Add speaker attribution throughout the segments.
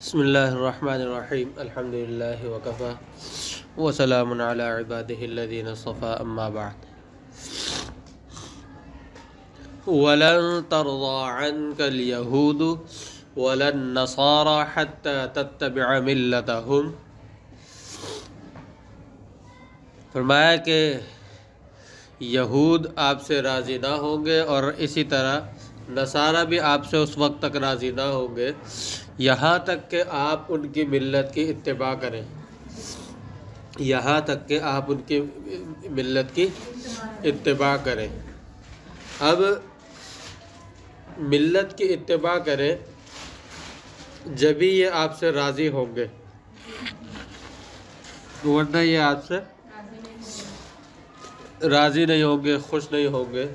Speaker 1: بسم اللہ الرحمن الرحیم الحمد للہ وکفا وسلام علی عبادہ الذین اصطفى اما بعد ولن ترضى عنك اليہود ولا النصارى حتى تتبع ملتهم فرمایا کہ یہود آپ سے راضی نہ ہوں گے اور اسی طرح نصارہ بھی آپ سے اس وقت تک راضی نہ ہوں گے یہاں تک کہ آپ ان کی ملت کی اتباع کریں، یہاں تک کہ آپ ان کی ملت کی اتباع کریں۔ اب ملت کی اتباع کریں جبھی یہ آپ سے راضی ہوں گے، ورنہ یہ آپ سے راضی نہیں ہوں گے، خوش نہیں ہوں گے۔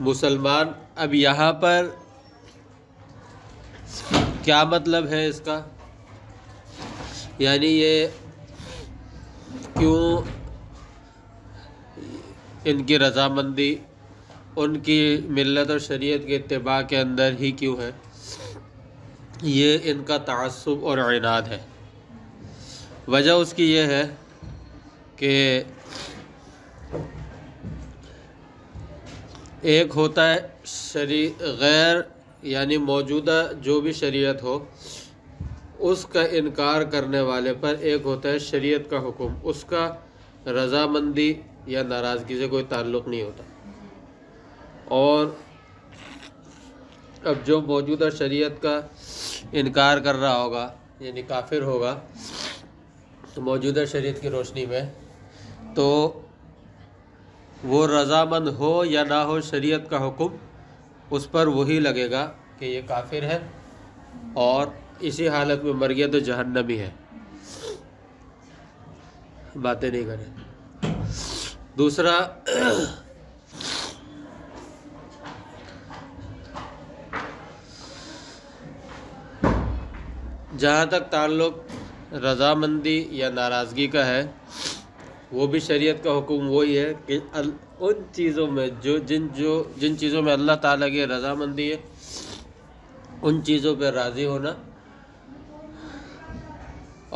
Speaker 1: مسلمان، اب یہاں پر کیا مطلب ہے اس کا؟ یعنی یہ کیوں ان کی رضامندی ان کی ملت اور شریعت کے اتباع کے اندر ہی کیوں ہے؟ یہ ان کا تعصب اور عناد ہے۔ وجہ اس کی یہ ہے کہ ایک ہوتا ہے غیر یعنی موجودہ جو بھی شریعت ہو اس کا انکار کرنے والے پر ایک ہوتا ہے شریعت کا حکم، اس کا رضامندی یا ناراضگی سے کوئی تعلق نہیں ہوتا۔ اور اب جو موجودہ شریعت کا انکار کر رہا ہوگا یعنی کافر ہوگا موجودہ شریعت کی روشنی میں، تو وہ رضامند ہو یا نہ ہو شریعت کا حکم اس پر وہی لگے گا کہ یہ کافر ہے اور اسی حالت میں مر گیا تو جہنمی ہے، باتیں نہیں کریں۔ دوسرا، جہاں تک تعلق رضامندی یا ناراضگی کا ہے، وہ بھی شریعت کا حکم وہی ہے کہ ان چیزوں میں جن چیزوں میں اللہ تعالیٰ کی رضامندی ہے ان چیزوں پہ راضی ہونا،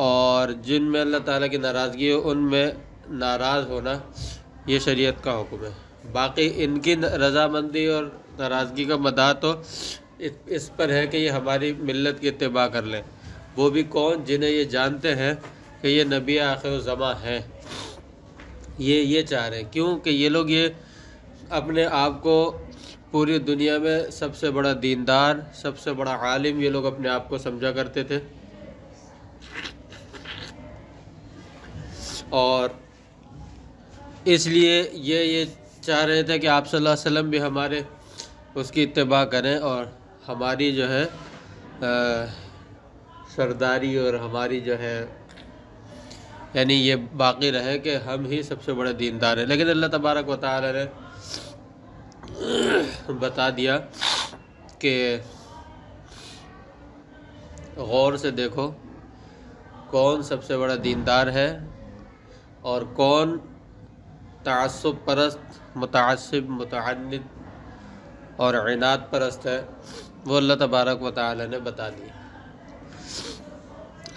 Speaker 1: اور جن میں اللہ تعالیٰ کی ناراضگی ہے ان میں ناراض ہونا، یہ شریعت کا حکم ہے۔ باقی ان کی رضامندی اور ناراضگی کا مدار تو اس پر ہے کہ یہ ہماری ملت کی اتباع کر لیں۔ وہ بھی کون؟ جنہیں یہ جانتے ہیں کہ یہ نبی آخر الزماں ہیں، یہ چاہ رہے ہیں۔ کیوں کہ یہ لوگ یہ اپنے آپ کو پوری دنیا میں سب سے بڑا دیندار، سب سے بڑا عالم یہ لوگ اپنے آپ کو سمجھا کرتے تھے، اور اس لیے یہ چاہ رہے تھے کہ آپ صلی اللہ علیہ وسلم بھی ہمارے اس کی اتباع کریں اور ہماری جو ہے سرداری اور ہماری جو ہے یعنی یہ باقی رہے کہ ہم ہی سب سے بڑے دیندار ہیں۔ لیکن اللہ تبارک و تعالی نے بتا دیا کہ غور سے دیکھو کون سب سے بڑا دیندار ہے اور کون تعصب پرست، متعصب، متعند اور عناد پرست ہے، وہ اللہ تبارک و تعالی نے بتا دیا۔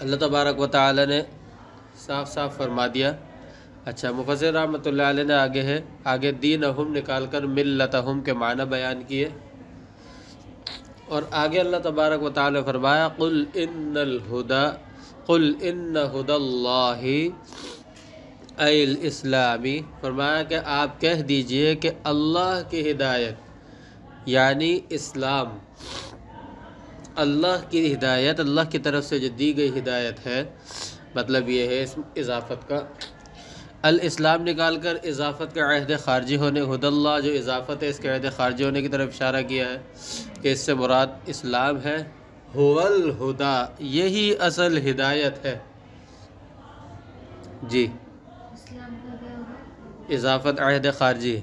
Speaker 1: اللہ تبارک و تعالی نے صاف صاف فرما دیا۔ اچھا، مفسر رحمۃ اللہ علیہ نے آگے دینہم نکال کر ملتہم کے معنی بیان کیے، اور آگے اللہ تبارک و تعالی فرمایا قل ان ھدی اللہ ای الاسلامی، فرمایا کہ آپ کہہ دیجئے کہ اللہ کی ہدایت یعنی اسلام، اللہ کی ہدایت، اللہ کی طرف سے جو دی گئی ہدایت ہے، مطلب یہ ہے اس اضافت کا الاسلام نکال کر اضافت کا عہد خارجی ہونے، ھدی اللہ جو اضافت ہے اس کے عہد خارجی ہونے کی طرف اشارہ کیا ہے کہ اس سے مراد اسلام ہے۔ ھو الھدی، یہی اصل ہدایت ہے۔ جی، اضافت عہد خارجی،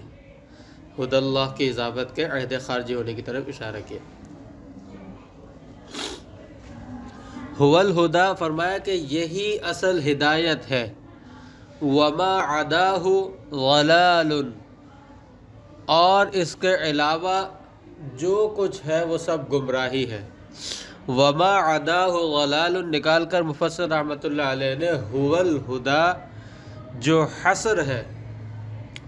Speaker 1: ھدی اللہ کی اضافت کے عہد خارجی ہونے کی طرف اشارہ کیا۔ ھو الھدی، فرمایا کہ یہی اصل ہدایت ہے۔ وما عداہ ضلال، اور اس کے علاوہ جو کچھ ہے وہ سب گمراہی ہے۔ وما عداہ ضلال نکال کر مفسر رحمۃ اللہ علیہ نے هو الہدی جو حصر ہے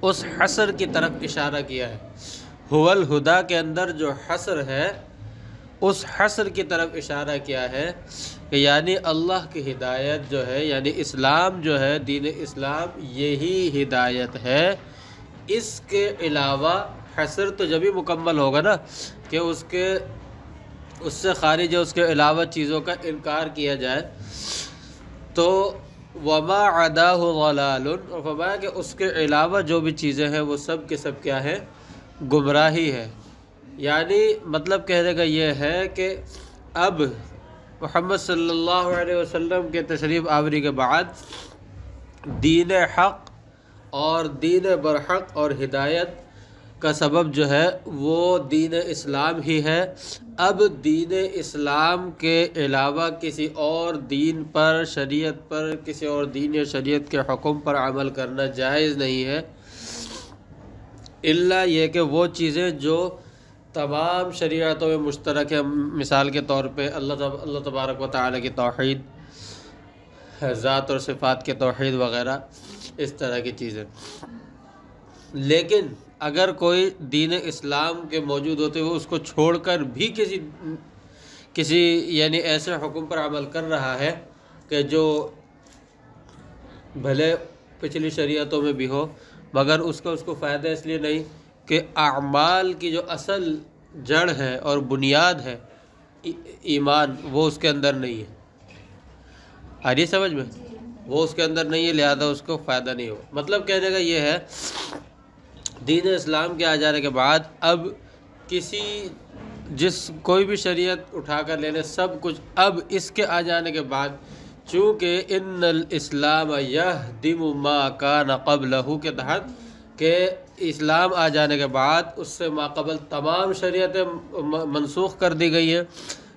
Speaker 1: اس حصر کی طرف اشارہ کیا ہے۔ هو الہدی کے اندر جو حصر ہے اس حصر کی طرف اشارہ کیا ہے کہ یعنی اللہ کی ہدایت جو ہے، یعنی اسلام جو ہے، دین اسلام یہی ہدایت ہے۔ اس کے علاوہ حصر تو جبھی مکمل ہوگا نا کہ اس سے خارج ہے، اس کے علاوہ چیزوں کا انکار کیا جائے۔ تو وما عداہ ضلال، اور فرمایا کہ اس کے علاوہ جو بھی چیزیں ہیں وہ سب کے سب کیا ہے؟ گمراہی ہے۔ یعنی مطلب کہنے کا یہ ہے کہ اب محمد صلی اللہ علیہ وسلم کے تشریف آوری کے بعد دین حق اور دین برحق اور ہدایت کا سبب جو ہے وہ دین اسلام ہی ہے۔ اب دین اسلام کے علاوہ کسی اور دین پر، شریعت پر، کسی اور دین یا شریعت کے حکم پر عمل کرنا جائز نہیں ہے، الا یہ کہ وہ چیزیں جو تمام شریعتوں میں مشترک ہے، مثال کے طور پہ اللہ تبارک و تعالیٰ کی توحید، ذات اور صفات کے توحید وغیرہ، اس طرح کی چیزیں۔ لیکن اگر کوئی دین اسلام کے موجود ہوتے ہوئے اس کو چھوڑ کر بھی کسی یعنی ایسے حکم پر عمل کر رہا ہے کہ جو بھلے پچھلی شریعتوں میں بھی ہو، مگر اس کو فائدہ اس لیے نہیں کہ اعمال کی جو اصل جڑ ہے اور بنیاد ہے ایمان، وہ اس کے اندر نہیں ہے۔ آ رہی سمجھ میں؟ وہ اس کے اندر نہیں ہے، لہذا اس کو فائدہ نہیں ہو۔ مطلب کہنے کا یہ ہے دین اسلام کے آ جانے کے بعد اب کوئی بھی شریعت اٹھا کر لینے سب کچھ، اب اس کے آ جانے کے بعد چونکہ ان الاسلام یہدم ما کان قبلہ کے تحت کہ اسلام آ جانے کے بعد اس سے ماقبل تمام شریعتیں منسوخ کر دی گئی ہیں،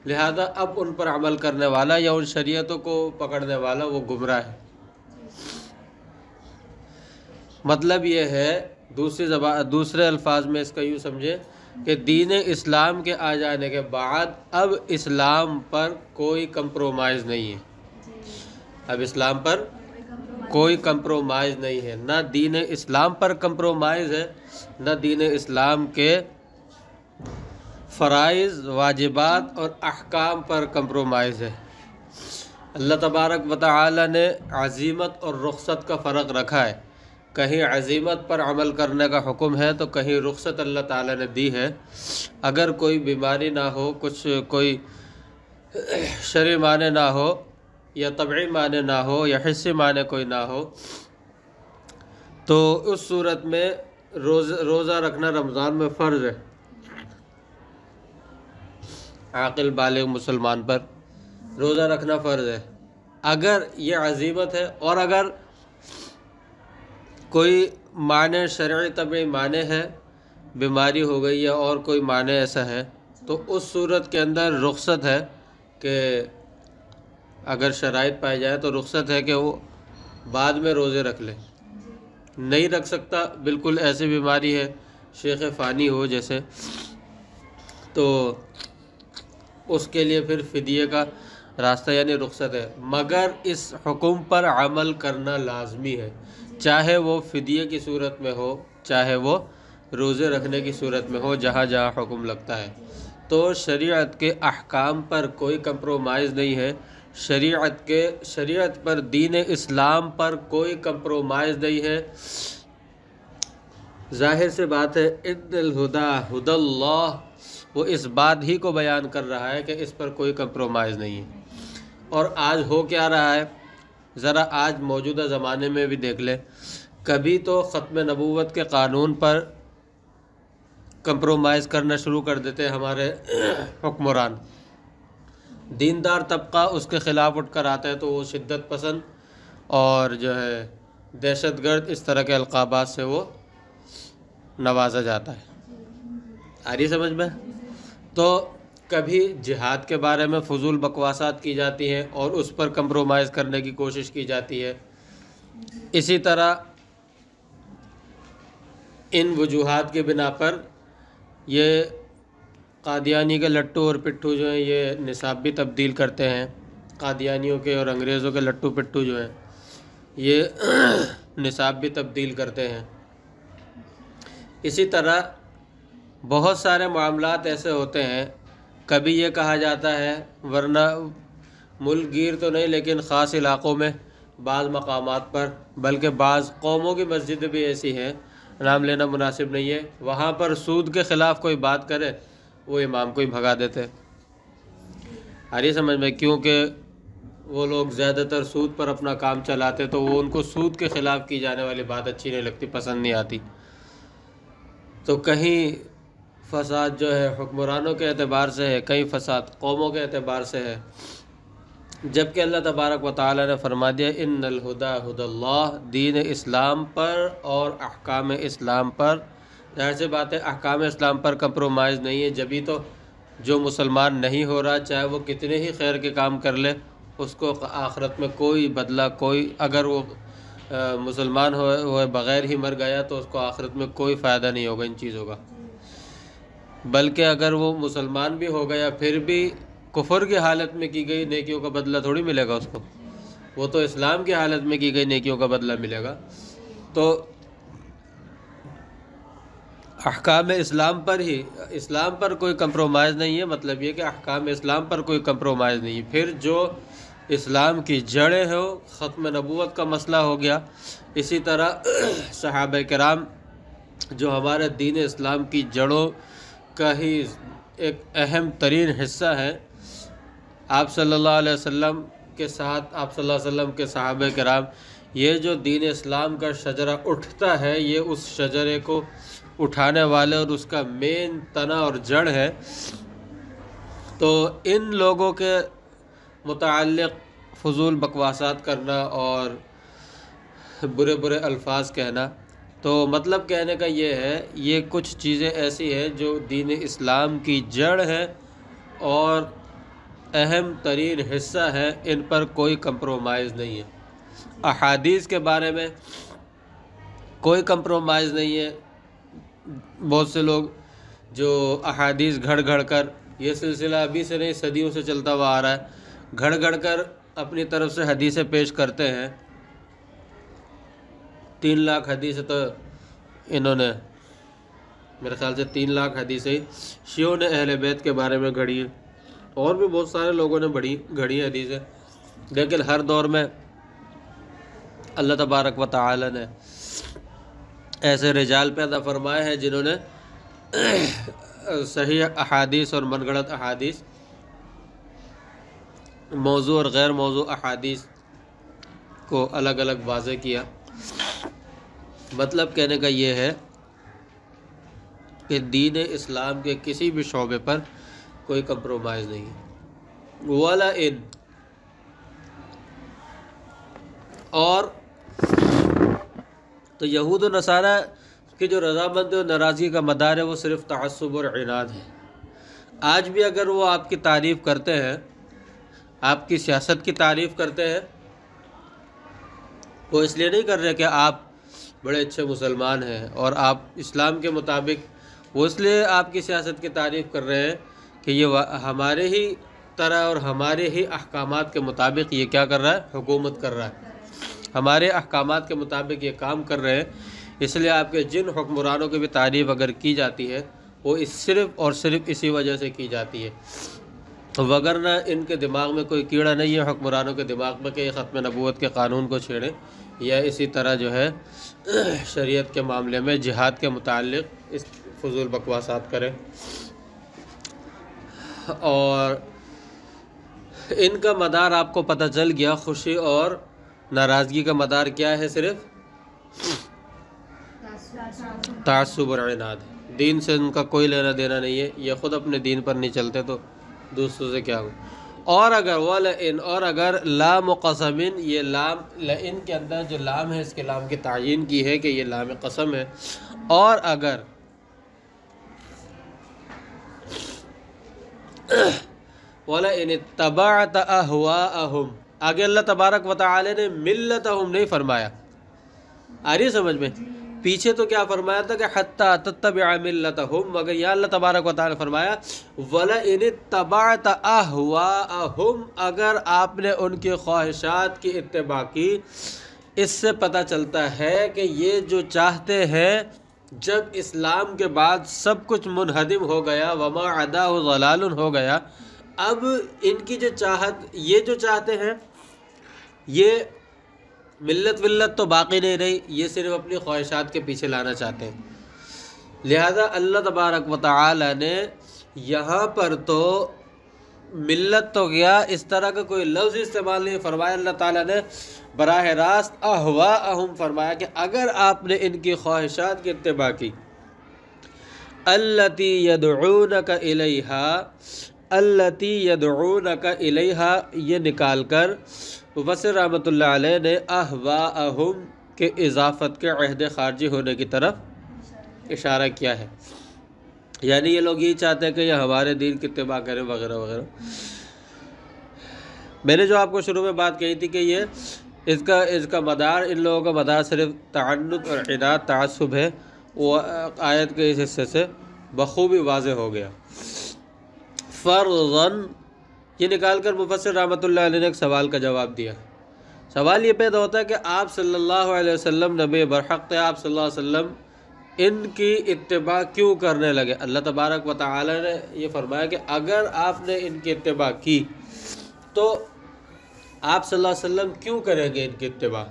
Speaker 1: لہذا اب ان پر عمل کرنے والا یا ان شریعتوں کو پکڑنے والا وہ گمراہ ہے۔ مطلب یہ ہے دوسرے الفاظ میں اس کا یوں سمجھے کہ دین اسلام کے آ جانے کے بعد اب اسلام پر کوئی کمپرومائز نہیں ہے، اب اسلام پر کوئی کمپرومائز نہیں ہے، نہ دین اسلام پر کمپرومائز ہے، نہ دین اسلام کے فرائض، واجبات اور احکام پر کمپرومائز ہے۔ اللہ تبارک و تعالی نے عزیمت اور رخصت کا فرق رکھا ہے، کہیں عزیمت پر عمل کرنے کا حکم ہے تو کہیں رخصت اللہ تعالی نے دی ہے۔ اگر کوئی بیماری نہ ہو، کوئی شرعی معنی نہ ہو یا طبعی معنی نہ ہو یا حسی معنی کوئی نہ ہو، تو اس صورت میں روزہ رکھنا رمضان میں فرض ہے عاقل بالغ مسلمان پر، روزہ رکھنا فرض ہے اگر یہ عزیمت ہے۔ اور اگر کوئی معنی شرعی طبعی معنی ہے، بیماری ہو گئی یا اور کوئی معنی ایسا ہے، تو اس صورت کے اندر رخصت ہے کہ اگر شرائط پائی جائے تو رخصت ہے کہ وہ بعد میں روزے رکھ لے۔ نہیں رکھ سکتا، بالکل ایسی بیماری ہے شیخ فانی ہو جیسے، تو اس کے لیے پھر فدیے کا راستہ یعنی رخصت ہے، مگر اس حکم پر عمل کرنا لازمی ہے، چاہے وہ فدیے کی صورت میں ہو، چاہے وہ روزے رکھنے کی صورت میں ہو، جہاں جہاں حکم لگتا ہے۔ تو شریعت کے احکام پر کوئی کمپرومائز نہیں ہے، شریعت پر، دین اسلام پر کوئی کمپرومائز نہیں ہے۔ ظاہر سے بات ہے ان الہدی ہدی اللہ، وہ اس بات ہی کو بیان کر رہا ہے کہ اس پر کوئی کمپرومائز نہیں ہے۔ اور آج ہو کیا رہا ہے، ذرا آج موجودہ زمانے میں بھی دیکھ لیں، کبھی تو ختم نبوت کے قانون پر کمپرومائز کرنا شروع کر دیتے ہمارے حکمران، دیندار طبقہ اس کے خلاف اٹھ کر آتا ہے تو وہ شدت پسند اور جو ہے دہشت گرد، اس طرح کے القابات سے وہ نوازا جاتا ہے۔ آ رہی سمجھ میں؟ تو کبھی جہاد کے بارے میں فضول بکواسات کی جاتی ہیں اور اس پر کمپرومائز کرنے کی کوشش کی جاتی ہے، اسی طرح ان وجوہات کے بنا پر یہ قادیانی کے لٹو اور پٹھو جو ہیں یہ نصاب بھی تبدیل کرتے ہیں، قادیانیوں کے اور انگریزوں کے لٹو پٹھو جو ہیں یہ نصاب بھی تبدیل کرتے ہیں۔ اسی طرح بہت سارے معاملات ایسے ہوتے ہیں، کبھی یہ کہا جاتا ہے، ورنہ ملک گیر تو نہیں لیکن خاص علاقوں میں بعض مقامات پر، بلکہ بعض قوموں کی مسجدیں بھی ایسی ہیں، نام لینا مناسب نہیں ہے، وہاں پر سود کے خلاف کوئی بات کرے وہ امام کو ہی بھگا دیتے۔ آ رہی سمجھ میں؟ کیونکہ وہ لوگ زیادہ تر سود پر اپنا کام چلاتے، تو وہ ان کو سود کے خلاف کی جانے والی بات اچھی نہیں لگتی، پسند نہیں آتی۔ تو کہیں فساد جو ہے حکمرانوں کے اعتبار سے ہے، کہیں فساد قوموں کے اعتبار سے ہے، جبکہ اللہ تبارک و تعالی نے فرما دیا ان الہدی ہدی اللہ، دین اسلام پر اور احکام اسلام پر، ظاہر سی بات ہے احکام اسلام پر کمپرومائز نہیں ہے، جبھی تو جو مسلمان نہیں ہو رہا چاہے وہ کتنے ہی خیر کے کام کر لے اس کو آخرت میں کوئی بدلہ، کوئی اگر وہ مسلمان ہوئے بغیر ہی مر گیا تو اس کو آخرت میں کوئی فائدہ نہیں ہوگا ان چیزوں کا، بلکہ اگر وہ مسلمان بھی ہو گیا پھر بھی کفر کی حالت میں کی گئی نیکیوں کا بدلہ تھوڑی ملے گا اس کو، وہ تو اسلام کی حالت میں کی گئی نیکیوں کا بدلہ ملے گا۔ تو احکام اسلام پر ہی، اسلام پر کوئی کمپرومائز نہیں ہے، مطلب یہ کہ احکام اسلام پر کوئی کمپرومائز نہیں ہے۔ پھر جو اسلام کی جڑیں ہو، ختم نبوت کا مسئلہ ہو گیا، اسی طرح صحابہ کرام جو ہمارے دین اسلام کی جڑوں کا ہی ایک اہم ترین حصہ ہے، آپ صلی اللہ علیہ وسلم کے ساتھ آپ صلی اللہ علیہ وسلم کے صحابہ کرام، یہ جو دین اسلام کا شجرہ اٹھتا ہے یہ اس شجرے کو اٹھانے والے اور اس کا مین تنا اور جڑ ہے۔ تو ان لوگوں کے متعلق فضول بکواسات کرنا اور برے برے الفاظ کہنا، تو مطلب کہنے کا یہ ہے یہ کچھ چیزیں ایسی ہیں جو دین اسلام کی جڑ ہے اور اہم ترین حصہ ہے، ان پر کوئی کمپرومائز نہیں ہے۔ احادیث کے بارے میں کوئی کمپرومائز نہیں ہے، بہت سے لوگ جو احادیث گھڑ گھڑ کر، یہ سلسلہ ابھی سے نہیں صدیوں سے چلتا ہوا آ رہا ہے، گھڑ گھڑ کر اپنی طرف سے حدیثیں پیش کرتے ہیں۔ 3 لاکھ حدیثیں تو انہوں نے میرے خیال سے 3 لاکھ حدیثیں شیعوں نے اہل بیت کے بارے میں گھڑی ہیں، اور بھی بہت سارے لوگوں نے گھڑی حدیثیں، لیکن ہر دور میں اللہ تبارک و تعالی نے ایسے رجال پیدا فرمائے ہیں جنہوں نے صحیح احادیث اور من گھڑت احادیث، موضوع اور غیر موضوع احادیث کو الگ الگ واضح کیا۔ مطلب کہنے کا یہ ہے کہ دین اسلام کے کسی بھی شعبے پر کوئی کمپرومائز نہیں ہے۔ وَلَا إِن، اور تو یہود و نصارہ کی جو رضامندی اور ناراضگی کا مدار ہے وہ صرف تعصب اور عناد ہے۔ آج بھی اگر وہ آپ کی تعریف کرتے ہیں، آپ کی سیاست کی تعریف کرتے ہیں، وہ اس لیے نہیں کر رہے کہ آپ بڑے اچھے مسلمان ہیں اور آپ اسلام کے مطابق، وہ اس لیے آپ کی سیاست کی تعریف کر رہے ہیں کہ یہ ہمارے ہی طرح اور ہمارے ہی احکامات کے مطابق یہ کیا کر رہا ہے، حکومت کر رہا ہے، ہمارے احکامات کے مطابق یہ کام کر رہے ہیں، اس لیے آپ کے جن حکمرانوں کی بھی تعریف اگر کی جاتی ہے وہ صرف اور صرف اسی وجہ سے کی جاتی ہے، وگرنہ ان کے دماغ میں کوئی کیڑا نہیں ہے حکمرانوں کے دماغ میں کہ یہ ختم نبوت کے قانون کو چھیڑیں، یا اسی طرح جو ہے شریعت کے معاملے میں جہاد کے متعلق اس فضول بکواسات کریں۔ اور ان کا مدار آپ کو پتہ چل گیا، خوشی اور ناراضگی کا مدار کیا ہے، صرف تعصب اور عناد ہے، دین سے ان کا کوئی لینا دینا نہیں ہے، یہ خود اپنے دین پر نہیں چلتے تو دوسروں سے کیا ہو۔ اور اگر وَلَئِن، اور اگر لام قسم، یہ لام لئن کے اندر جو لام ہے اس کے لام کی تعیین کی ہے کہ یہ لام قسم ہے، اور اگر وَلَئِنِ اتَّبَعْتَ أَهْوَاءَهُمْ، آگے اللہ تبارک و تعالی نے ملتہم نہیں فرمایا، آ رہی ہے سمجھ میں؟ پیچھے تو کیا فرمایا تھا کہ حتیٰ تتبع ملتہم، مگر یہاں اللہ تبارک و تعالیٰ نے فرمایا وَلَئِنِ اتَّبَعْتَ أَهْوَاءَهُمْ، اگر آپ نے ان کی خواہشات کی اتباع کی، اس سے پتہ چلتا ہے کہ یہ جو چاہتے ہیں، جب اسلام کے بعد سب کچھ منہدم ہو گیا، وما عداہ ضلال ہو گیا، اب ان کی جو چاہت، یہ جو چاہتے ہیں، یہ ملت ولت تو باقی نہیں رہی، یہ صرف اپنی خواہشات کے پیچھے لانا چاہتے ہیں۔ لہذا اللہ تبارک و تعالی نے یہاں پر تو ملت تو گیا، اس طرح کا کوئی لفظ استعمال نہیں فرمایا، اللہ تعالیٰ نے براہ راست اہواءہم فرمایا کہ اگر آپ نے ان کی خواہشات کی اتباع کی، التی یدعونک الیہا، التی یدعونک الیہا، یہ نکال کر مفسر رحمۃ اللہ علیہ نے اہواءہم کے اضافت کے عہد خارجی ہونے کی طرف اشارہ کیا ہے، یعنی یہ لوگ یہی چاہتے ہیں کہ یہ ہمارے دین کی اتباع کریں وغیرہ وغیرہ۔ میں نے جو آپ کو شروع میں بات کہی تھی کہ یہ اس کا مدار، ان لوگوں کا مدار صرف تعنت اور عناد تعصب ہے، وہ آیت کے اس حصے سے بخوبی واضح ہو گیا۔ فرضاً، یہ نکال کر مفسر رحمۃ اللہ علیہ نے ایک سوال کا جواب دیا۔ سوال یہ پیدا ہوتا ہے کہ آپ صلی اللہ علیہ وسلم نبی برحق تھے، آپ صلی اللہ علیہ وسلم ان کی اتباع کیوں کرنے لگے؟ اللہ تبارک و تعالی نے یہ فرمایا کہ اگر آپ نے ان کی اتباع کی تو آپ صلی اللہ علیہ وسلم کیوں کریں گے ان کی اتباع؟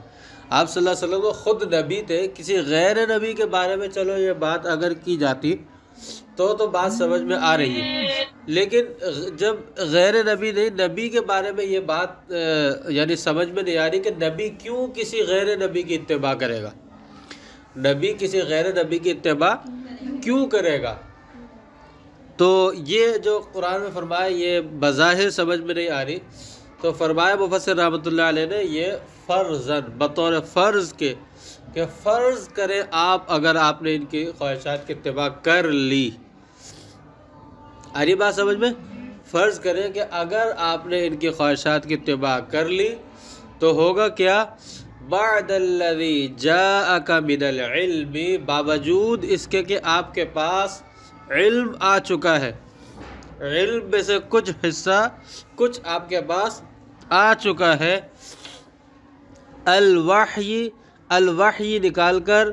Speaker 1: آپ صلی اللہ علیہ وسلم کو خود نبی تھے، کسی غیر نبی کے بارے میں چلو یہ بات اگر کی جاتی تو بات سمجھ میں آ رہی ہے، لیکن جب غیر نبی نہیں، نبی کے بارے میں یہ بات یعنی سمجھ میں نہیں آ رہی کہ نبی کیوں کسی غیر نبی کی اتباع کرے گا، نبی کسی غیر نبی کی اتباع کیوں کرے گا؟ تو یہ جو قرآن میں فرمایا یہ بظاہر سمجھ میں نہیں آ رہی، تو فرمایا مفسر رحمۃ اللہ علیہ نے یہ فرضاً، بطور فرض کے، کہ فرض کریں آپ اگر آپ نے ان کی خواہشات کی اتباع کر لی، آ رہی بات سمجھ میں؟ فرض کریں کہ اگر آپ نے ان کی خواہشات کی اتباع کر لی تو ہوگا کیا؟ بعد الذی جاءک من العلم، باوجود اس کے کہ آپ کے پاس علم آ چکا ہے، علم میں سے کچھ حصہ، کچھ آپ کے پاس آ چکا ہے، الوحی، الوحی نکال کر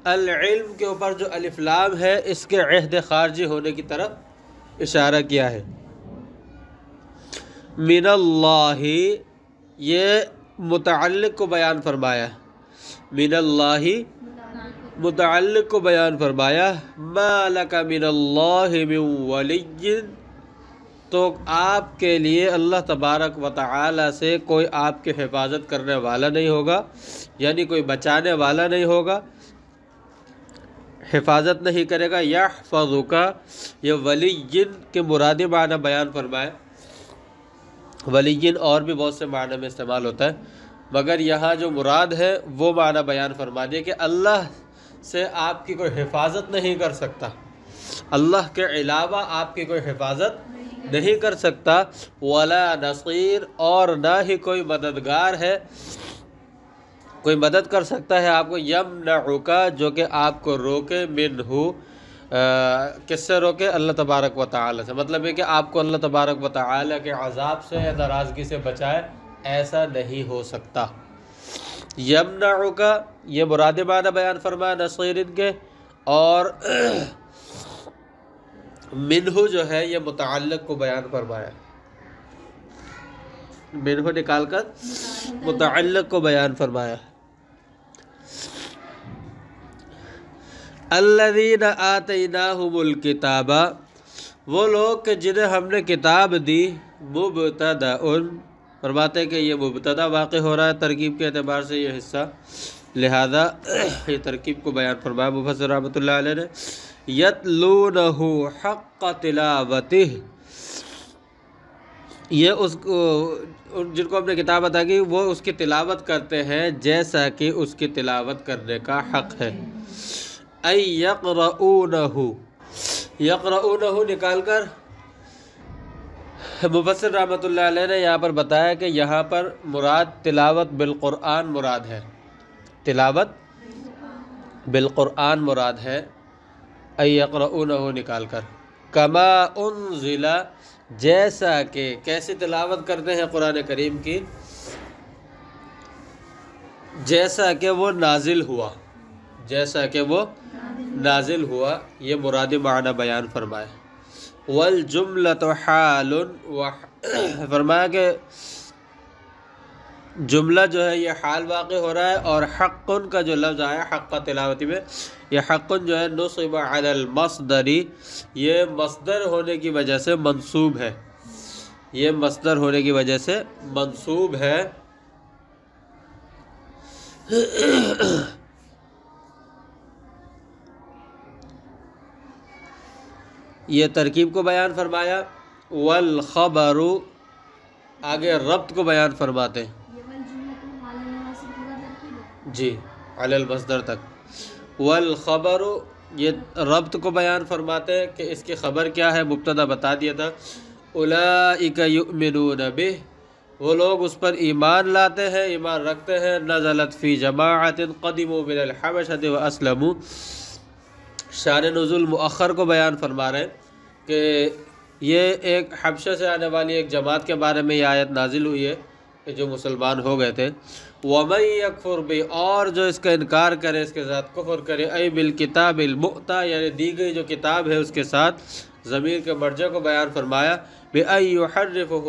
Speaker 1: العلم کے اوپر جو الف لام ہے اس کے عہد خارجی ہونے کی طرف اشارہ کیا ہے۔ من اللہ، یہ متعلق کو بیان فرمایا، من اللہ متعلق کو بیان فرمایا، ما لک من اللہ من ولی، تو آپ کے لیے اللہ تبارک و تعالی سے کوئی آپ کی حفاظت کرنے والا نہیں ہوگا، یعنی کوئی بچانے والا نہیں ہوگا، حفاظت نہیں کرے گا۔ یحفظک، یہ ولی کے مرادی معنی بیان فرمائے، ولی اور بھی بہت سے معنی میں استعمال ہوتا ہے، مگر یہاں جو مراد ہے وہ معنی بیان فرما دیا کہ اللہ سے آپ کی کوئی حفاظت نہیں کر سکتا، اللہ کے علاوہ آپ کی کوئی حفاظت نہیں کر سکتا، ولا نصیر، اور نہ ہی کوئی مددگار ہے، کوئی مدد کر سکتا ہے آپ کو، یمنعک، جو کہ آپ کو روکے، منہ، کس سے روکے؟ اللہ تبارک و تعالی سے، مطلب ہے کہ آپ کو اللہ تبارک و تعالی کے عذاب سے یا ناراضگی سے بچائے، ایسا نہیں ہو سکتا۔ یمنعک، یہ مراد معنی بیان فرمایا نصیر کے، اور منہ جو ہے یہ متعلق کو بیان فرمایا، منہ نکال کر متعلق کو بیان فرمایا۔ الذین آتیناہم الکتاب، وہ لوگ کہ جنہیں ہم نے کتاب دی، مبتدأ، فرماتے ہیں کہ یہ مبتدا واقع ہو رہا ہے ترکیب کے اعتبار سے یہ حصہ، لہذا یہ ترکیب کو بیان فرمایا مفسر رحمۃ اللہ علیہ نے۔ یتلونہ حق تلاوتہ، یہ اس کو جن کو ہم نے کتاب عطا کی وہ اس کی تلاوت کرتے ہیں جیسا کہ اس کی تلاوت کرنے کا حق ہے۔ ای یقرؤونہ، یقرؤونہ نکال کر مفسر رحمۃ اللہ علیہ نے یہاں پر بتایا کہ یہاں پر مراد تلاوت بالقرآن مراد ہے، تلاوت بالقرآن مراد ہے یقرؤونہ نکال کر، کما انزل جیسا کہ، کیسی تلاوت کرتے ہیں قرآن کریم کی؟ جیسا کہ وہ نازل ہوا، جیسا کہ وہ نازل ہوا، یہ مراد معنی بیان فرمائے۔ والجملۃ حال، فرمایا کہ جملہ جو ہے یہ حال واقع ہو رہا ہے، اور حق کا جو لفظ آیا حق تلاوتی میں، یہ حق جو ہے نصب علی المصدر، یہ مصدر ہونے کی وجہ سے منصوب ہے، یہ مصدر ہونے کی وجہ سے منصوب ہے۔ یہ ترکیب کو بیان فرمایا۔ والخبر، آگے ربط کو بیان فرماتے ہیں جی علی المصدر تک۔ والخبر، یہ ربط کو بیان فرماتے ہیں کہ اس کی خبر کیا ہے، مبتدا بتا دیا تھا۔ اولئک یؤمنون بہ، وہ لوگ اس پر ایمان لاتے ہیں، ایمان رکھتے ہیں۔ نزلت فی جماعت قدموا من الحبشۃ واسلموا، شان نزول مؤخر کو بیان فرما رہے ہیں کہ یہ ایک حبشہ سے آنے والی ایک جماعت کے بارے میں یہ آیت نازل ہوئی ہے کہ جو مسلمان ہو گئے تھے۔ وَمَن يَكْفُرْ بِهِ، اور جو اس کا انکار کرے، اس کے ساتھ کفر کرے، اَيْ بِالْكِتَابِ الْمُؤْتَى، یعنی دی گئی جو کتاب ہے اس کے ساتھ، ضمیر کے مرجع کو بیان فرمایا۔ بِأَن يُحَرِّفُهُ،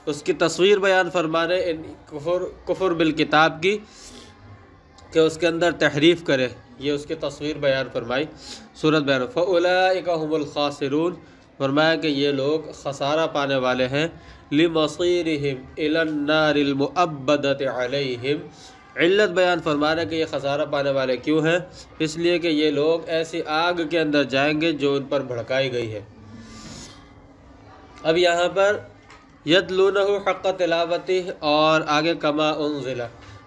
Speaker 1: اس کی تصویر بیان فرما رہے کفر بالکتاب کی، کہ اس کے اندر تحریف کرے، یہ اس کی تصویر بیان فرمائی، صورت بیان۔ فَأُولَئِكَ هُمُ الْخَاسِرُونَ، فرمایا کہ یہ لوگ خسارہ پانے والے ہیں۔ لِمَصِيرِهِمْ إِلَى النَّارِ الْمُؤَبَّدَةِ عَلَيْهِمْ، علت بیان فرما رہے کہ یہ خسارہ پانے والے کیوں ہیں، اس لیے کہ یہ لوگ ایسی آگ کے اندر جائیں گے جو ان پر بھڑکائی گئی ہے۔ اب یہاں پر یتلونہ حق تلاوتہ، اور آگے کما انزل،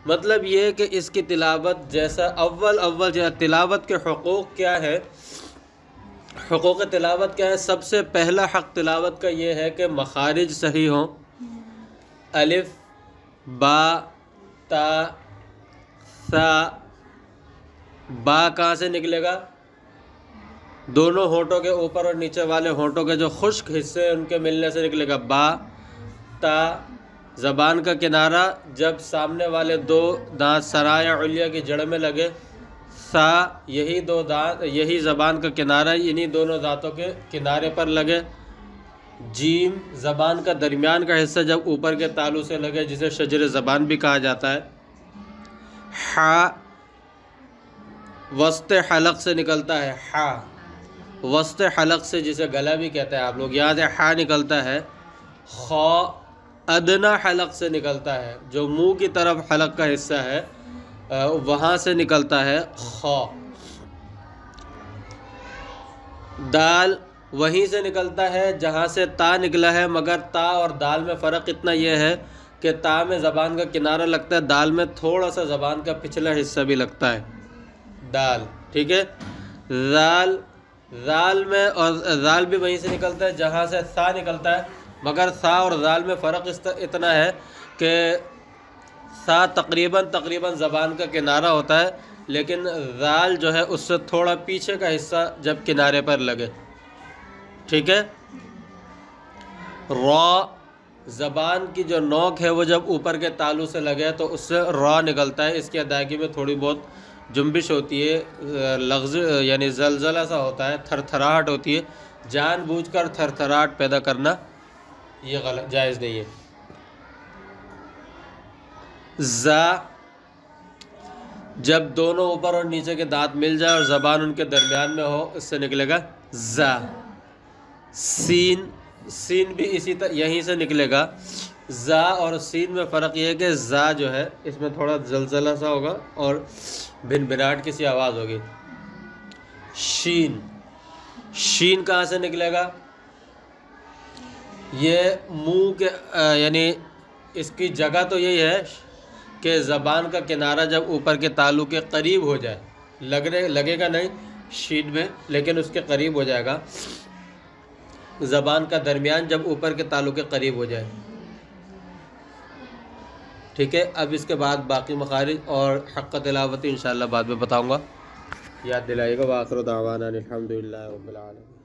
Speaker 1: مطلب یہ کہ اس کی تلاوت جیسا اول جو تلاوت کے حقوق کیا ہے، حقوق تلاوت کیا ہے؟ سب سے پہلا حق تلاوت کا یہ ہے کہ مخارج صحیح ہوں، الف، با، تا، سا۔ با کہاں سے نکلے گا؟ دونوں ہونٹوں کے اوپر اور نیچے والے ہونٹوں کے جو خشک حصے ان کے ملنے سے نکلے گا با۔ تا، زبان کا کنارہ جب سامنے والے دو دانت سرایہ علیہ کی جڑ میں لگے، سا، یہی دو دانت، یہی زبان کا کنارہ انہی دونوں دانتوں کے کنارے پر لگے۔ جیم، زبان کا درمیان کا حصہ جب اوپر کے تالو سے لگے، جسے شجر زبان بھی کہا جاتا ہے۔ ہا، وسط حلق سے نکلتا ہے، ہا، وسط حلق سے جسے گلا بھی کہتے ہیں آپ لوگ، یہاں سے ہا نکلتا ہے۔ خا، ادنا حلق سے نکلتا ہے، جو منہ کی طرف حلق کا حصہ ہے وہاں سے نکلتا ہے خا۔ دال، وہیں سے نکلتا ہے جہاں سے تا نکلا ہے، مگر تا اور دال میں فرق اتنا یہ ہے کہ تا میں زبان کا کنارہ لگتا ہے، دال میں تھوڑا سا زبان کا پچھلا حصہ بھی لگتا ہے، دال، ٹھیک ہے۔ زال، زال میں، اور زال بھی وہیں سے نکلتا ہے جہاں سے سا نکلتا ہے، مگر سا اور زال میں فرق اتنا ہے کہ سا تقریباً زبان کا کنارہ ہوتا ہے، لیکن زال جو ہے اس سے تھوڑا پیچھے کا حصہ جب کنارے پر لگے، ٹھیک ہے۔ را، زبان کی جو نوک ہے وہ جب اوپر کے تالو سے لگے تو اس سے را نکلتا ہے، اس کی ادائیگی میں تھوڑی بہت جنبش ہوتی ہے، لغز یعنی زلزلہ سا ہوتا ہے، تھر تھراہٹ ہوتی ہے، جان بوجھ کر تھر تھراہٹ پیدا کرنا یہ غلط، جائز نہیں ہے۔ زا، جب دونوں اوپر اور نیچے کے دانت مل جائے اور زبان ان کے درمیان میں ہو، اس سے نکلے گا زا۔ سین، سین بھی اسی طرح یہیں سے نکلے گا۔ زا اور سین میں فرق یہ ہے کہ زا جو ہے اس میں تھوڑا زلزلہ سا ہوگا اور بھن بھناٹ کی سی آواز ہوگی۔ شین، شین کہاں سے نکلے گا؟ یہ منہ کے یعنی اس کی جگہ تو یہی ہے کہ زبان کا کنارہ جب اوپر کے تالو کے قریب ہو جائے، لگے گا نہیں شین میں، لیکن اس کے قریب ہو جائے گا، زبان کا درمیان جب اوپر کے تالو کے قریب ہو جائے، ٹھیک ہے۔ اب اس کے بعد باقی مخارج اور حق تلاوت انشاءاللہ بعد میں بتاؤں گا۔ یاد دلائیے گا۔ وآخر دعوانا الحمدللہ رب العالمین۔